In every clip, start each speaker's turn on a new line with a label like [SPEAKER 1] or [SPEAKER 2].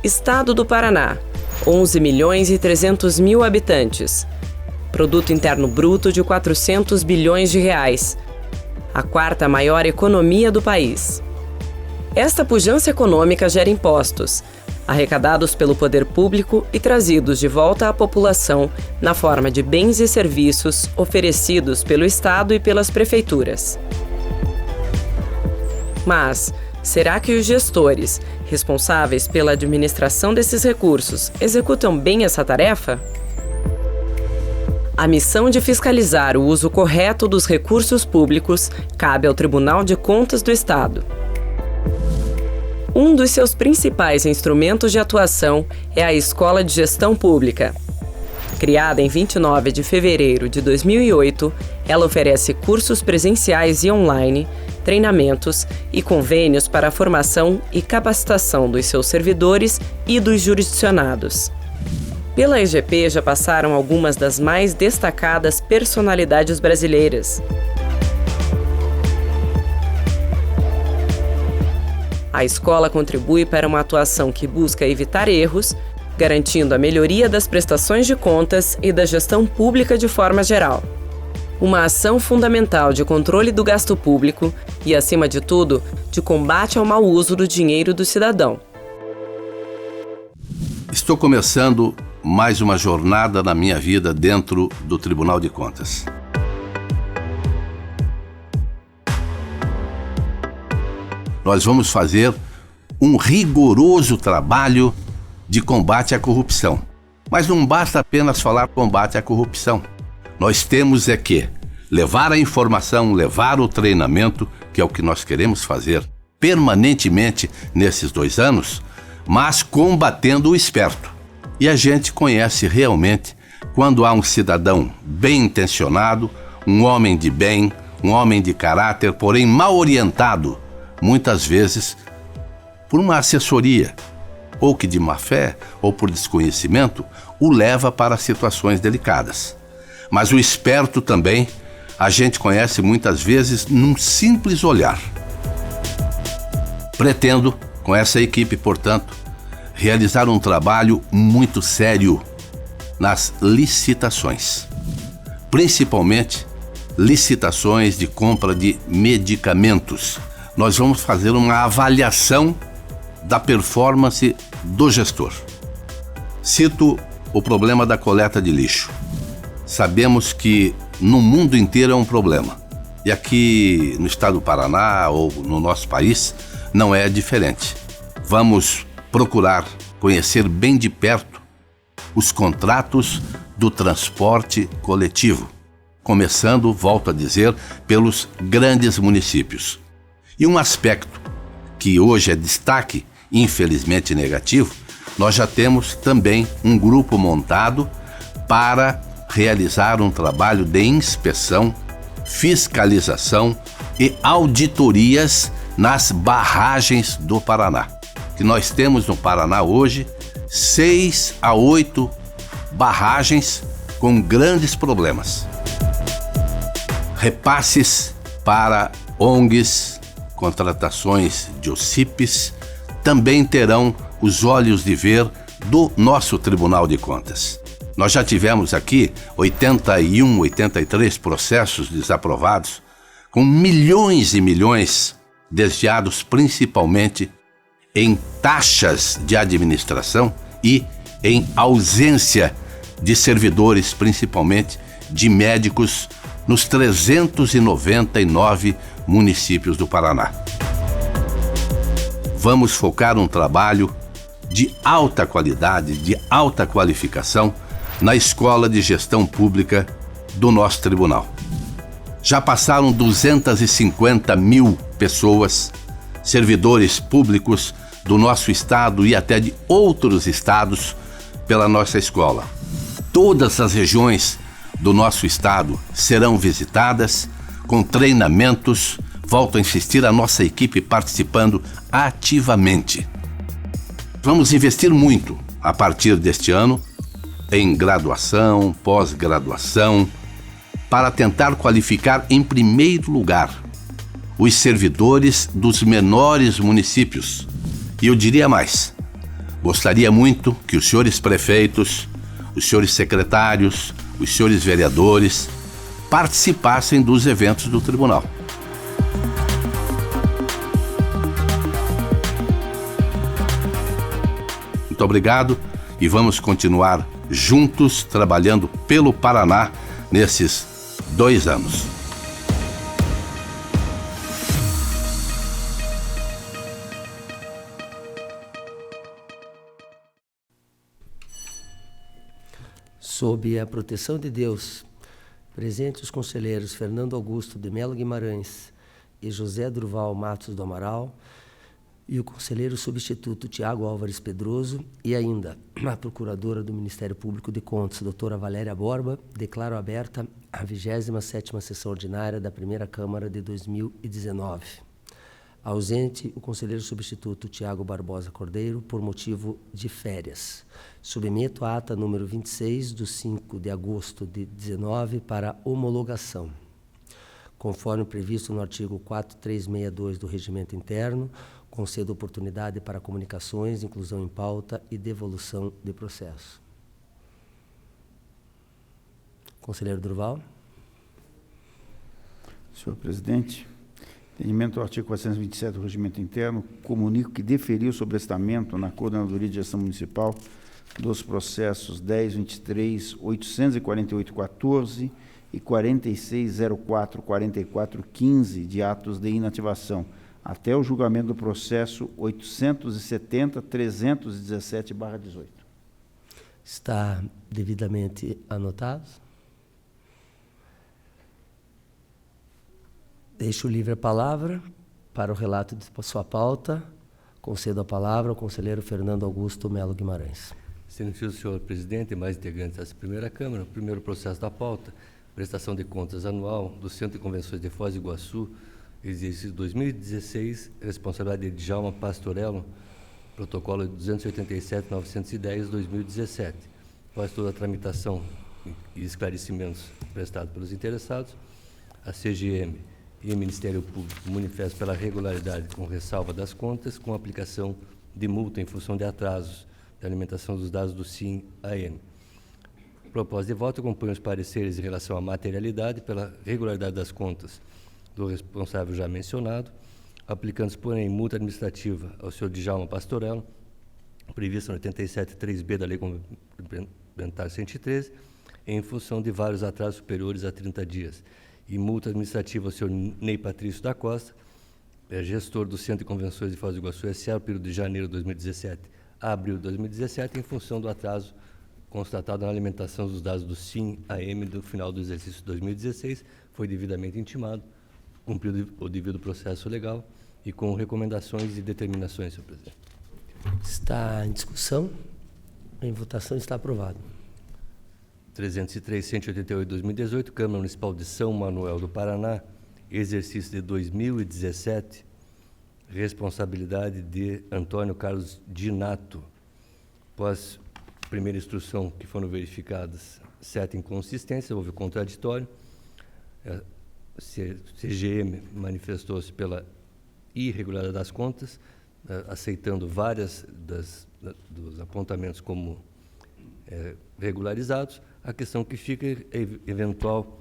[SPEAKER 1] Estado do Paraná, 11.300.000 habitantes. Produto Interno Bruto de 400 bilhões de reais. A quarta maior economia do país. Esta pujança econômica gera impostos, arrecadados pelo poder público e trazidos de volta à população na forma de bens e serviços oferecidos pelo Estado e pelas prefeituras. Mas, será que os gestores, responsáveis pela administração desses recursos, executam bem essa tarefa? A missão de fiscalizar o uso correto dos recursos públicos cabe ao Tribunal de Contas do Estado. Um dos seus principais instrumentos de atuação é a Escola de Gestão Pública. Criada em 29 de fevereiro de 2008, ela oferece cursos presenciais e online, treinamentos e convênios para a formação e capacitação dos seus servidores e dos jurisdicionados. Pela EGP já passaram algumas das mais destacadas personalidades brasileiras. A escola contribui para uma atuação que busca evitar erros, garantindo a melhoria das prestações de contas e da gestão pública de forma geral. Uma ação fundamental de controle do gasto público e, acima de tudo, de combate ao mau uso do dinheiro do cidadão.
[SPEAKER 2] Estou começando mais uma jornada na minha vida dentro do Tribunal de Contas. Nós vamos fazer um rigoroso trabalho de combate à corrupção. Mas não basta apenas falar combate à corrupção. Nós temos que levar a informação, levar o treinamento, que é o que nós queremos fazer permanentemente nesses 2 anos, mas combatendo o esperto. E a gente conhece realmente quando há um cidadão bem intencionado, um homem de bem, um homem de caráter, porém mal orientado, muitas vezes por uma assessoria, ou que de má fé, ou por desconhecimento, o leva para situações delicadas. Mas o esperto também, a gente conhece muitas vezes num simples olhar. Pretendo, com essa equipe, portanto, realizar um trabalho muito sério nas licitações. Principalmente, licitações de compra de medicamentos. Nós vamos fazer uma avaliação da performance do gestor. Cito o problema da coleta de lixo. Sabemos que no mundo inteiro é um problema. E aqui no estado do Paraná ou no nosso país não é diferente. Vamos procurar conhecer bem de perto os contratos do transporte coletivo, começando, volto a dizer, pelos grandes municípios. E um aspecto que hoje é destaque, infelizmente negativo, nós já temos também um grupo montado para realizar um trabalho de inspeção, fiscalização e auditorias nas barragens do Paraná. Que nós temos no Paraná hoje 6 a 8 barragens com grandes problemas. Repasses para ONGs, contratações de OCIPs, também terão os olhos de ver do nosso Tribunal de Contas. Nós já tivemos aqui 83 processos desaprovados, com milhões e milhões desviados principalmente em taxas de administração e em ausência de servidores, principalmente de médicos, nos 399 municípios do Paraná. Vamos focar um trabalho de alta qualidade, de alta qualificação na Escola de Gestão Pública do nosso tribunal. Já passaram 250 mil pessoas, servidores públicos do nosso estado e até de outros estados pela nossa escola. Todas as regiões do nosso estado serão visitadas com treinamentos. Volto a insistir, a nossa equipe participando ativamente. Vamos investir muito a partir deste ano em graduação, pós-graduação, para tentar qualificar em primeiro lugar os servidores dos menores municípios. E eu diria mais, Gostaria muito que os senhores prefeitos, os senhores secretários, os senhores vereadores participassem dos eventos do tribunal. Muito obrigado e vamos continuar juntos trabalhando pelo Paraná nesses 2 anos.
[SPEAKER 3] Sob a proteção de Deus, presente os conselheiros Fernando Augusto de Melo Guimarães e José Durval Matos do Amaral, e o conselheiro substituto Tiago Álvares Pedroso, e ainda a procuradora do Ministério Público de Contas, doutora Valéria Borba, declaro aberta a 27ª sessão ordinária da Primeira Câmara de 2019. Ausente o conselheiro substituto Tiago Barbosa Cordeiro, por motivo de férias. Submeto a ata número 26, do 5 de agosto de 19, para homologação. Conforme previsto no artigo 4362 do Regimento Interno, concedo oportunidade para comunicações, inclusão em pauta e devolução de processo. Conselheiro Durval.
[SPEAKER 4] Senhor presidente, entendimento do artigo 427 do Regimento Interno, comunico que deferi o sobrestamento na Coordenadoria de Gestão Municipal dos processos 10.23.848.14 e 46.04.44.15 de atos de inativação, até o julgamento do processo 870.317/18.
[SPEAKER 3] Está devidamente anotado? Deixo livre a palavra para o relato de sua pauta. Concedo a palavra ao conselheiro Fernando Augusto Melo Guimarães.
[SPEAKER 5] Excelentíssimo senhor presidente e mais integrantes dessa primeira Câmara, o primeiro processo da pauta, prestação de contas anual do Centro de Convenções de Foz do Iguaçu, exercício 2016, responsabilidade de Djalma Pastorello, protocolo 287.910/2017. Após toda a tramitação e esclarecimentos prestados pelos interessados, a CGM e o Ministério Público manifestam pela regularidade com ressalva das contas, com aplicação de multa em função de atrasos de alimentação dos dados do SIM-AM. Propósito de voto, acompanho os pareceres em relação à materialidade pela regularidade das contas do responsável já mencionado, aplicando-se, porém, multa administrativa ao senhor Djalma Pastorello, prevista no 87.3b da Lei Complementar 113, em função de vários atrasos superiores a 30 dias, e multa administrativa ao senhor Ney Patrício da Costa, gestor do Centro de Convenções de Foz do Iguaçu S.A., no período de janeiro de 2017 a abril de 2017, em função do atraso constatado na alimentação dos dados do SIM-AM do final do exercício de 2016, foi devidamente intimado, cumprido o devido processo legal e com recomendações e determinações, senhor presidente.
[SPEAKER 3] Está em discussão. Em votação, está aprovado.
[SPEAKER 5] 303.188/2018, Câmara Municipal de São Manuel do Paraná, exercício de 2017, responsabilidade de Antônio Carlos Dinato. Após primeira instrução que foram verificadas 7 inconsistências, houve contraditório. A CGM manifestou-se pela irregularidade das contas, aceitando várias dos apontamentos como regularizados. A questão que fica é eventual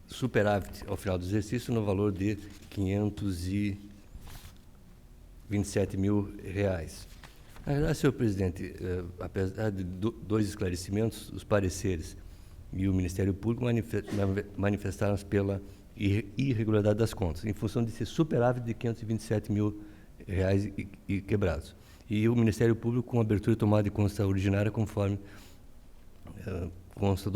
[SPEAKER 5] superávit ao final do exercício no valor de R$527 mil. Na verdade, senhor presidente, apesar de dois esclarecimentos, os pareceres e o Ministério Público manifestaram-se pela irregularidade das contas, em função de ser superávit de R$527 mil e quebrados. E o Ministério Público com abertura e tomada de conta ordinária, conforme consta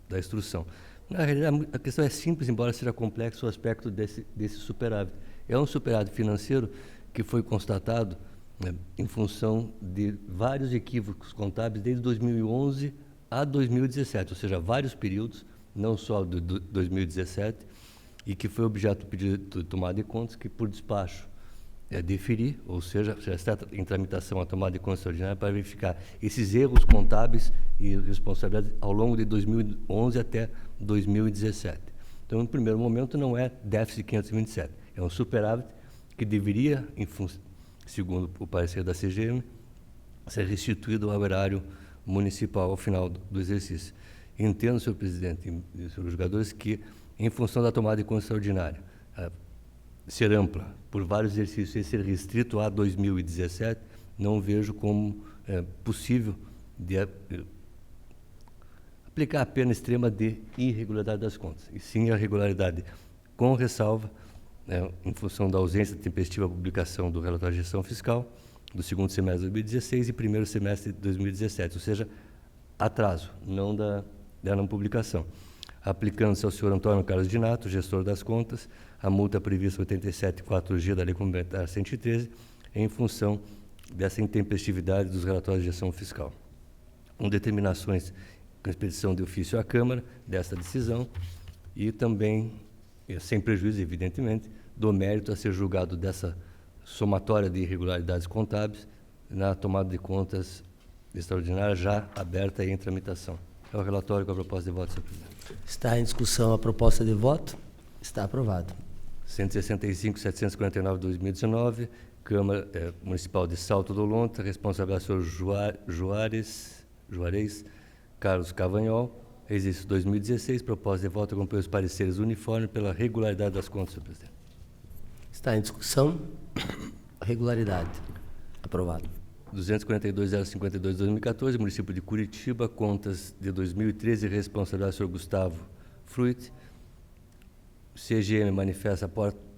[SPEAKER 5] da instrução. Na realidade, a questão é simples, embora seja complexo o aspecto desse superávit. É um superávit financeiro que foi constatado em função de vários equívocos contábeis desde 2011 a 2017, ou seja, vários períodos, não só de 2017, e que foi objeto do pedido de tomada de contas, que por despacho deferir, ou seja, já está em tramitação a tomada de conta extraordinária para verificar esses erros contábeis e responsabilidades ao longo de 2011 até 2017. Então, no primeiro momento, não é déficit 527, é um superávit que deveria, segundo o parecer da CGM, ser restituído ao erário municipal ao final do exercício. Entendo, senhor presidente e senhores jogadores, que, em função da tomada de conta extraordinária, ser ampla por vários exercícios e ser restrito a 2017, não vejo como possível de aplicar a pena extrema de irregularidade das contas, e sim a regularidade com ressalva, em função da ausência de tempestiva publicação do relatório de gestão fiscal do segundo semestre de 2016 e primeiro semestre de 2017, ou seja, atraso, não da não publicação. Aplicando-se ao senhor Antônio Carlos Dinato, gestor das contas, a multa prevista 87.4G da Lei Complementar 113, em função dessa intempestividade dos relatórios de gestão fiscal. Com determinações com expedição de ofício à Câmara desta decisão e também, sem prejuízo, evidentemente, do mérito a ser julgado dessa somatória de irregularidades contábeis na tomada de contas extraordinária já aberta e em tramitação. É o relatório com a proposta de voto, senhor presidente.
[SPEAKER 3] Está em discussão a proposta de voto? Está aprovado.
[SPEAKER 5] 165.749/2019, Câmara Municipal de Salto do Lontra, responsabilidade do senhor Juarez Carlos Cavanhol, exercício 2016, proposta de voto acompanha os pareceres uniformes pela regularidade das contas, senhor presidente.
[SPEAKER 3] Está em discussão. Regularidade. Aprovado.
[SPEAKER 5] 242.052/2014, município de Curitiba, contas de 2013, responsabilidade do senhor Gustavo Fruit. CGM manifesta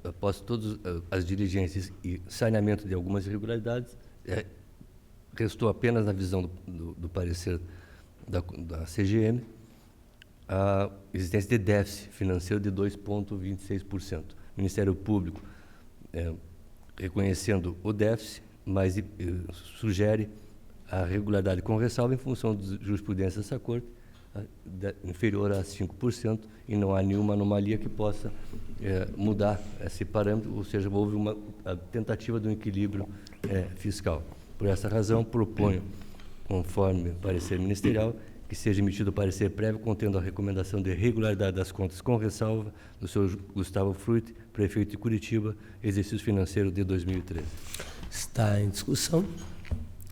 [SPEAKER 5] após todas as diligências e saneamento de algumas irregularidades, restou apenas na visão do parecer da CGM a existência de déficit financeiro de 2,26%. O Ministério Público, reconhecendo o déficit, mas sugere a regularidade com ressalva em função da jurisprudência dessa Corte, inferior a 5%, e não há nenhuma anomalia que possa mudar esse parâmetro, ou seja, houve uma tentativa de um equilíbrio fiscal. Por essa razão, proponho, conforme parecer ministerial, que seja emitido o parecer prévio contendo a recomendação de regularidade das contas com ressalva do senhor Gustavo Fruit, prefeito de Curitiba, exercício financeiro de 2013.
[SPEAKER 3] Está em discussão.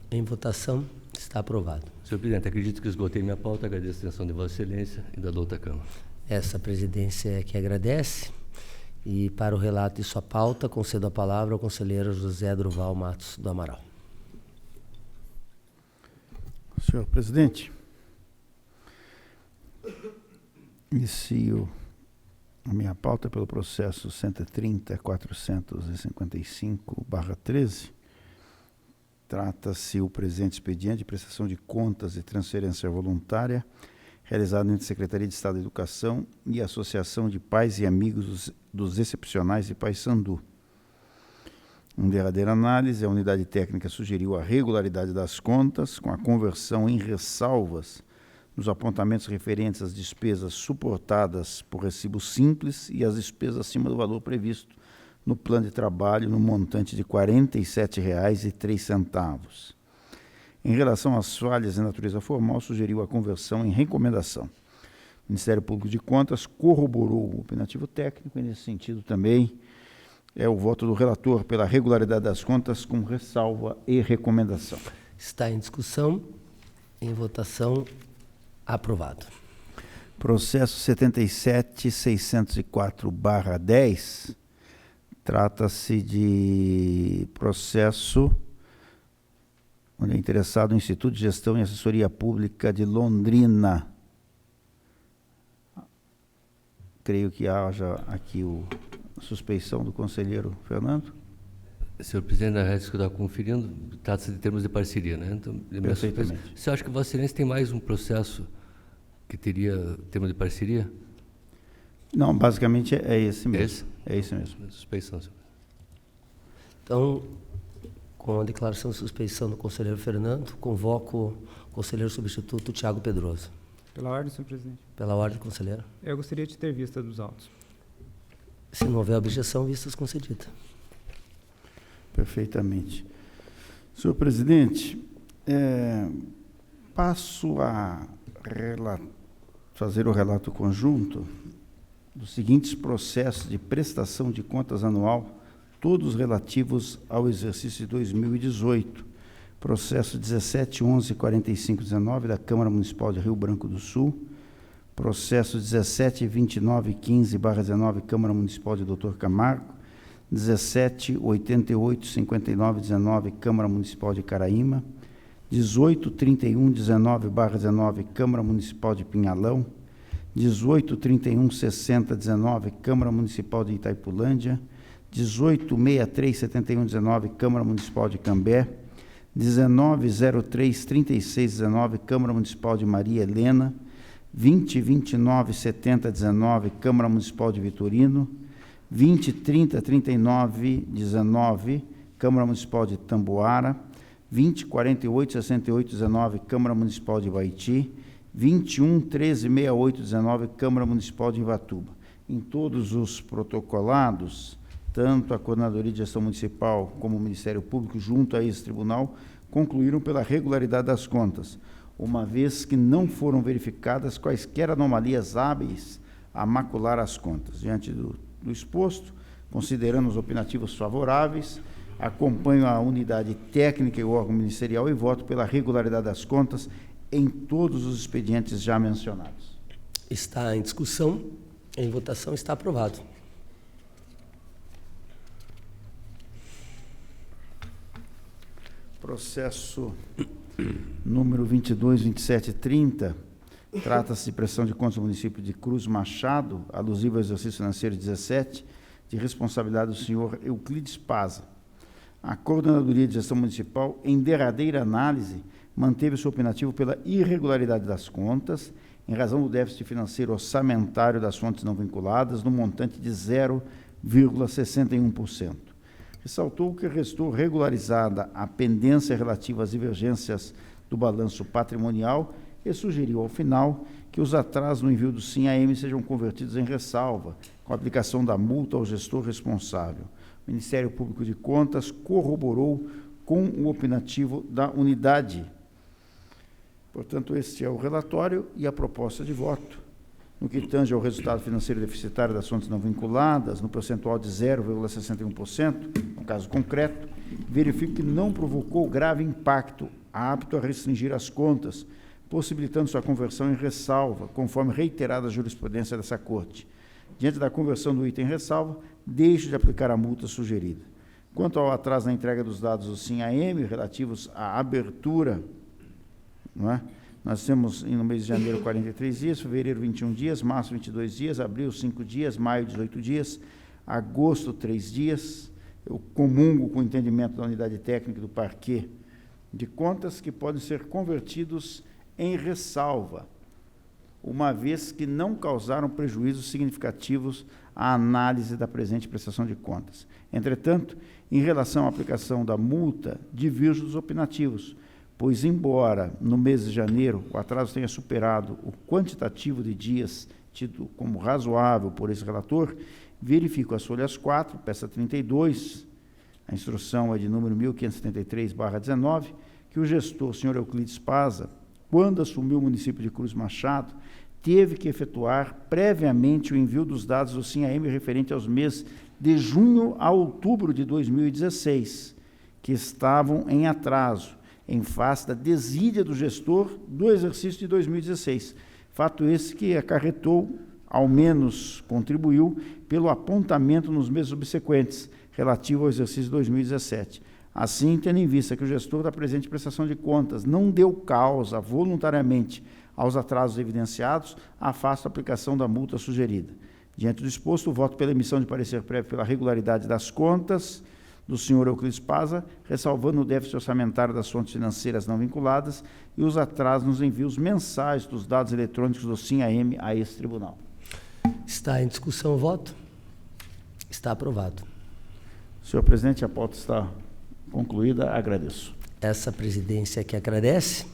[SPEAKER 3] Em votação. Está aprovado.
[SPEAKER 5] Senhor presidente, acredito que esgotei minha pauta, agradeço a atenção de Vossa Excelência e da outra Câmara.
[SPEAKER 3] Essa presidência é que agradece. E para o relato de sua pauta, concedo a palavra ao conselheiro José Druval Matos do Amaral.
[SPEAKER 4] Senhor presidente, inicio a minha pauta pelo processo 130.455/13. Trata-se o presente expediente de prestação de contas e transferência voluntária realizado entre a Secretaria de Estado da Educação e a Associação de Pais e Amigos dos Excepcionais de Paysandu. Em derradeira análise, a unidade técnica sugeriu a regularidade das contas com a conversão em ressalvas nos apontamentos referentes às despesas suportadas por recibo simples e às despesas acima do valor previsto no plano de trabalho no montante de R$ 47,03. Em relação às falhas de natureza formal, sugeriu a conversão em recomendação. O Ministério Público de Contas corroborou o opinativo técnico e, nesse sentido, também é o voto do relator pela regularidade das contas com ressalva e recomendação.
[SPEAKER 3] Está em discussão. Em votação. Aprovado.
[SPEAKER 4] Processo 77.604/10. Trata-se de processo onde é interessado o Instituto de Gestão e Assessoria Pública de Londrina. Creio que haja aqui a suspeição do conselheiro Fernando.
[SPEAKER 5] Senhor presidente, na realidade, que eu estava conferindo, trata-se de termos de parceria, né? Então,
[SPEAKER 4] perfeitamente.
[SPEAKER 5] Você acha que Vossa Excelência tem mais um processo que teria termo de parceria?
[SPEAKER 4] Não, basicamente é esse mesmo. É esse mesmo.
[SPEAKER 5] Suspeição, senhor.
[SPEAKER 3] Então, com a declaração de suspeição do conselheiro Fernando, convoco o conselheiro substituto Tiago Pedroso.
[SPEAKER 6] Pela ordem, senhor presidente.
[SPEAKER 3] Pela ordem, conselheiro.
[SPEAKER 6] Eu gostaria de ter vista dos autos.
[SPEAKER 3] Se não houver objeção, vistas concedidas.
[SPEAKER 4] Perfeitamente. Senhor presidente, passo a fazer o relato conjunto dos seguintes processos de prestação de contas anual, todos relativos ao exercício de 2018, Processo 17.11.45.19 da Câmara Municipal de Rio Branco do Sul. Processo 17.29.15/19 Câmara Municipal de Dr. Camargo. 17.88.59.19 Câmara Municipal de Caraíma. 18.31.19/19 Câmara Municipal de Pinhalão. 18.31.60.19 Câmara Municipal de Itaipulândia. 18.63.71.19 Câmara Municipal de Cambé. 19.03.36.19 Câmara Municipal de Maria Helena. 20.29.70.19 Câmara Municipal de Vitorino. 20.30.39.19 Câmara Municipal de Tamboara. 20.48.68.19 Câmara Municipal de Baiti. 21.13.68.19 Câmara Municipal de Ivatuba. Em todos os protocolados, tanto a Coordenadoria de Gestão Municipal como o Ministério Público, junto a esse tribunal, concluíram pela regularidade das contas, uma vez que não foram verificadas quaisquer anomalias hábeis a macular as contas. Diante do exposto, considerando os opinativos favoráveis, acompanho a unidade técnica e o órgão ministerial e voto pela regularidade das contas em todos os expedientes já mencionados.
[SPEAKER 3] Está em discussão, em votação, está aprovado.
[SPEAKER 4] Processo número 22.27.30, trata-se de prestação de contas do município de Cruz Machado, alusivo ao exercício financeiro 17, de responsabilidade do senhor Euclides Paza. A Coordenadoria de Gestão Municipal, em derradeira análise, manteve seu opinativo pela irregularidade das contas, em razão do déficit financeiro orçamentário das fontes não vinculadas, no montante de 0,61%. Ressaltou que restou regularizada a pendência relativa às divergências do balanço patrimonial e sugeriu, ao final, que os atrasos no envio do SIM-AM sejam convertidos em ressalva, com a aplicação da multa ao gestor responsável. O Ministério Público de Contas corroborou com o opinativo da unidade. Portanto, este é o relatório e a proposta de voto. No que tange ao resultado financeiro deficitário das fontes não vinculadas, no percentual de 0,61%, no caso concreto, verifico que não provocou grave impacto, apto a restringir as contas, possibilitando sua conversão em ressalva, conforme reiterada a jurisprudência dessa Corte. Diante da conversão do item em ressalva, deixo de aplicar a multa sugerida. Quanto ao atraso na entrega dos dados do SIM-AM relativos à abertura, não é? Nós temos no mês de janeiro 43 dias, fevereiro 21 dias, março 22 dias, abril 5 dias, maio 18 dias, agosto 3 dias. Eu comungo com o entendimento da unidade técnica do Parquê de Contas que podem ser convertidos em ressalva, uma vez que não causaram prejuízos significativos à análise da presente prestação de contas. Entretanto, em relação à aplicação da multa, diverjo dos opinativos, pois, embora no mês de janeiro o atraso tenha superado o quantitativo de dias tido como razoável por esse relator, verifico as folhas 4, peça 32, a instrução é de número 1573/19, que o gestor, senhor Euclides Paza, quando assumiu o município de Cruz Machado, teve que efetuar previamente o envio dos dados do SIM-AM referente aos meses de junho a outubro de 2016, que estavam em atraso, em face da desídia do gestor do exercício de 2016. Fato esse que acarretou, ao menos contribuiu, pelo apontamento nos meses subsequentes, relativo ao exercício de 2017. Assim, tendo em vista que o gestor da presente prestação de contas não deu causa voluntariamente aos atrasos evidenciados, afasto a aplicação da multa sugerida. Diante do exposto, voto pela emissão de parecer prévio pela regularidade das contas do senhor Euclides Paza, ressalvando o déficit orçamentário das fontes financeiras não vinculadas e os atrasos nos envios mensais dos dados eletrônicos do SIM-AM a esse tribunal.
[SPEAKER 3] Está em discussão o voto? Está aprovado.
[SPEAKER 4] Senhor presidente, a pauta está concluída. Agradeço.
[SPEAKER 3] Essa presidência que agradece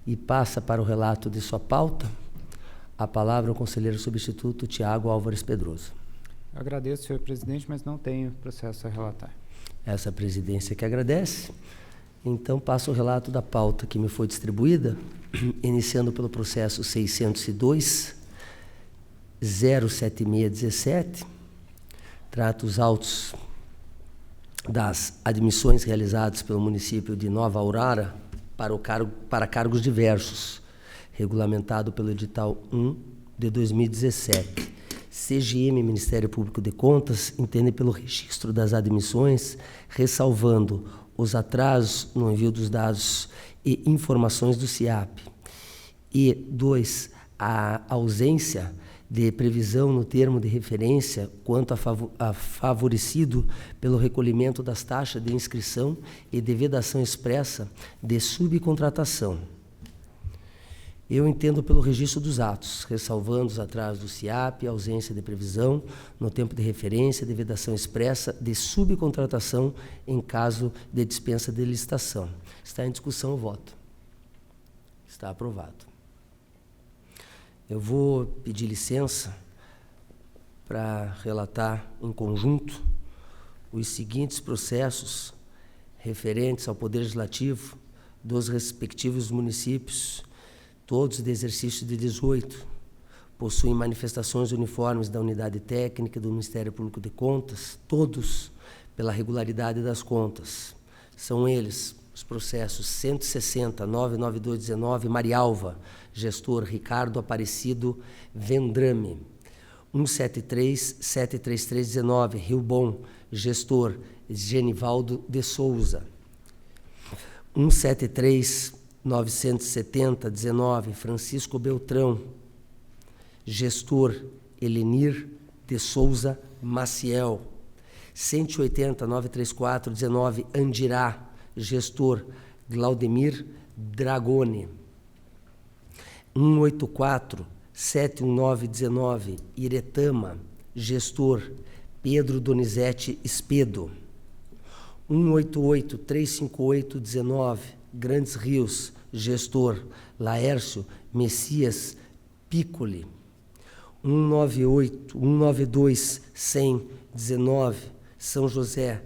[SPEAKER 3] e passa para o relato de sua pauta a palavra ao conselheiro substituto Tiago Álvares Pedroso.
[SPEAKER 6] Agradeço, senhor presidente, mas não tenho processo a relatar.
[SPEAKER 3] Essa presidência que agradece. Então, passo o relato da pauta que me foi distribuída, iniciando pelo processo 602-07617. Trata os autos das admissões realizadas pelo município de Nova Aurora para cargos diversos, regulamentado pelo edital 1 de 2017. CGM, Ministério Público de Contas, entende pelo registro das admissões, ressalvando os atrasos no envio dos dados e informações do CIAP. E 2, a ausência de previsão no termo de referência quanto a favorecido pelo recolhimento das taxas de inscrição e de vedação expressa de subcontratação. Eu entendo pelo registro dos atos, ressalvando os atrasos do CIAP, a ausência de previsão no tempo de referência de vedação expressa de subcontratação em caso de dispensa de licitação. Está em discussão o voto. Está aprovado. Eu vou pedir licença para relatar em conjunto os seguintes processos referentes ao Poder Legislativo dos respectivos municípios, todos de exercício de 18, possuem manifestações uniformes da Unidade Técnica do Ministério Público de Contas, todos pela regularidade das contas. São eles os processos 160.99219, Marialva, gestor Ricardo Aparecido Vendrame. 173.73319, Rio Bom, gestor Genivaldo de Souza. 173.97019, Francisco Beltrão, gestor Elenir de Souza Maciel. 180.93419, Andirá, gestor Glaudemir Dragone. 184.71919, Iretama, gestor Pedro Donizete Espedo. 188.35819, Grandes Rios, gestor Laércio Messias Piccoli. 192.119, São José,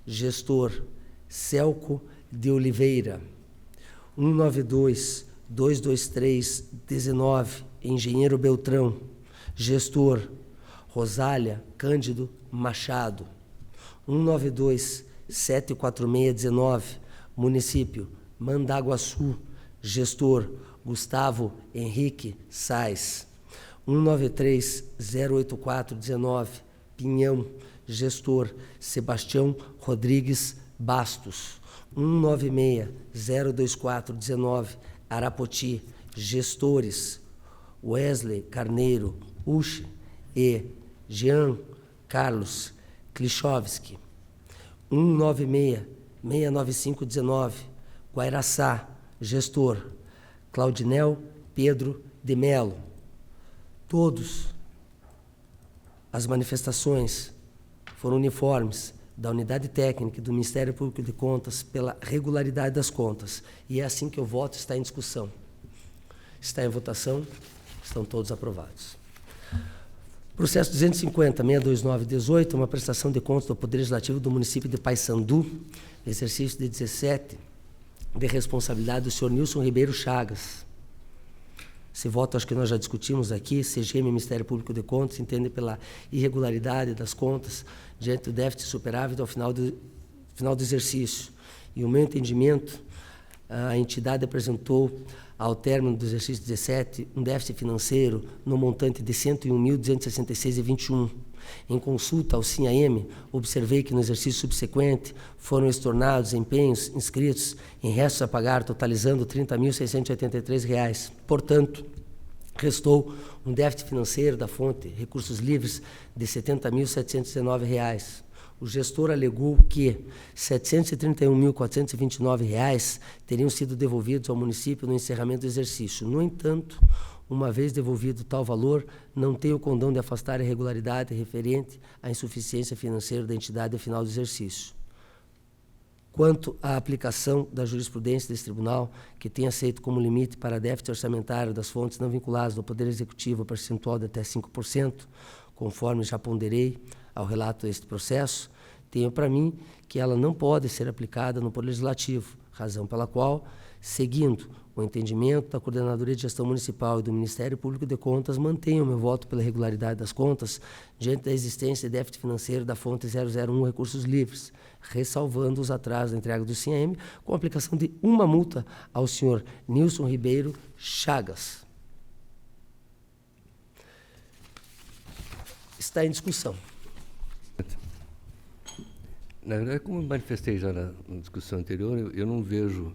[SPEAKER 3] gestor Celco de Oliveira. 192.22319, Engenheiro Beltrão, gestor Rosália Cândido Machado. 192.74619, município Mandaguaçu, gestor Gustavo Henrique Sais. 193.08419, Pinhão, gestor Sebastião Rodrigues Bastos. 196.02419, Arapoti, gestores Wesley Carneiro Uche e Jean Carlos Klichowski. 196.69519, Guairaçá, gestor Claudinel Pedro de Melo. Todos as manifestações foram uniformes da Unidade Técnica do Ministério Público de Contas pela regularidade das contas. E é assim que eu voto, está em discussão. Está em votação, estão todos aprovados. Processo 250.62918, uma prestação de contas do Poder Legislativo do município de Paysandu, exercício de 17, de responsabilidade do senhor Nilson Ribeiro Chagas. Esse voto, acho que nós já discutimos aqui, CGM, Ministério Público de Contas, entende pela irregularidade das contas diante do déficit superávit ao final do exercício. E o meu entendimento, a entidade apresentou, ao término do exercício 17, um déficit financeiro no montante de R$ 101.266,21. Em consulta ao SINAM, observei que no exercício subsequente foram estornados empenhos inscritos em restos a pagar, totalizando R$ 30.683. Portanto, restou um déficit financeiro da fonte Recursos Livres de R$ 70.719. O gestor alegou que R$ 731.429 teriam sido devolvidos ao município no encerramento do exercício. No entanto, uma vez devolvido tal valor, não tem o condão de afastar a irregularidade referente à insuficiência financeira da entidade ao final do exercício. Quanto à aplicação da jurisprudência desse tribunal, que tem aceito como limite para déficit orçamentário das fontes não vinculadas do Poder Executivo a percentual de até 5%, conforme já ponderei ao relato deste processo, tenho para mim que ela não pode ser aplicada no Poder Legislativo, razão pela qual, seguindo o entendimento da Coordenadoria de Gestão Municipal e do Ministério Público de Contas, mantenho meu voto pela regularidade das contas diante da existência de déficit financeiro da fonte 001 Recursos Livres, ressalvando os atrasos da entrega do CIEM, com a aplicação de uma multa ao senhor Nilson Ribeiro Chagas. Está em discussão.
[SPEAKER 5] Na verdade, como eu manifestei já na discussão anterior, eu não vejo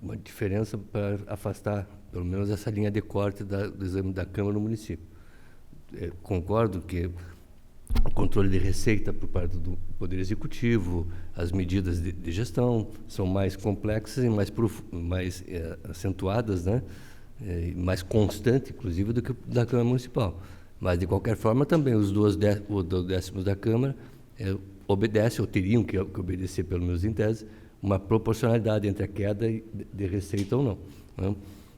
[SPEAKER 5] uma diferença para afastar, pelo menos, essa linha de corte do exame da Câmara no município. Concordo que o controle de receita por parte do Poder Executivo, as medidas de gestão são mais complexas e mais acentuadas, né? Mais constantes, inclusive, do que da Câmara Municipal. Mas, de qualquer forma, também os 2 décimos da Câmara obedecem, ou teriam que obedecer, pelo menos em tese, uma proporcionalidade entre a queda de receita ou não, né?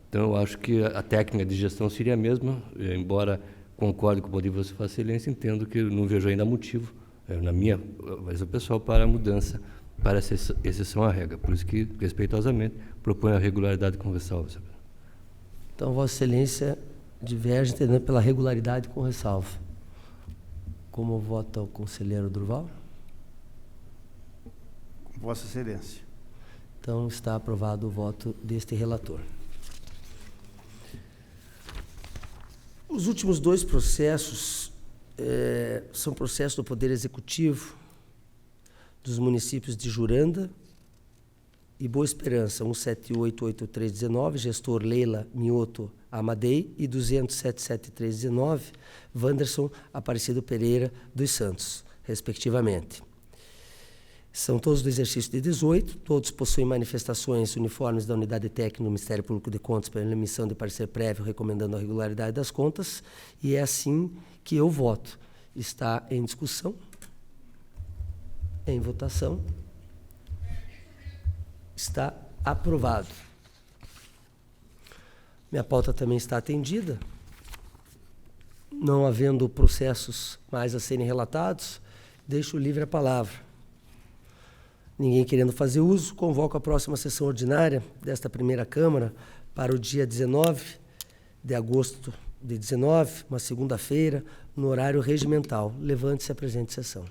[SPEAKER 5] Então, eu acho que a técnica de gestão seria a mesma, embora concorde com o motivo da Vossa Excelência, entendo que não vejo ainda motivo, na minha visão pessoal, para a mudança, para essa exceção à regra. Por isso que, respeitosamente, proponho a regularidade com ressalva.
[SPEAKER 3] Então, Vossa Excelência diverge entendendo pela regularidade com ressalva. Como vota o conselheiro Durval?
[SPEAKER 4] Vossa Excelência.
[SPEAKER 3] Então, está aprovado o voto deste relator. Os últimos 2 processos são processos do Poder Executivo dos municípios de Juranda e Boa Esperança, 1788319, gestor Leila Mioto Amadei, e 2077319, Wanderson Aparecido Pereira dos Santos, respectivamente. São todos do exercício de 18, todos possuem manifestações uniformes da Unidade Técnica do Ministério Público de Contas pela emissão de parecer prévio recomendando a regularidade das contas, e é assim que eu voto. Está em discussão, em votação, está aprovado. Minha pauta também está atendida. Não havendo processos mais a serem relatados, deixo livre a palavra. Ninguém querendo fazer uso, convoco a próxima sessão ordinária desta primeira Câmara para o dia 19 de agosto de 19, uma segunda-feira, no horário regimental. Levante-se a presente sessão.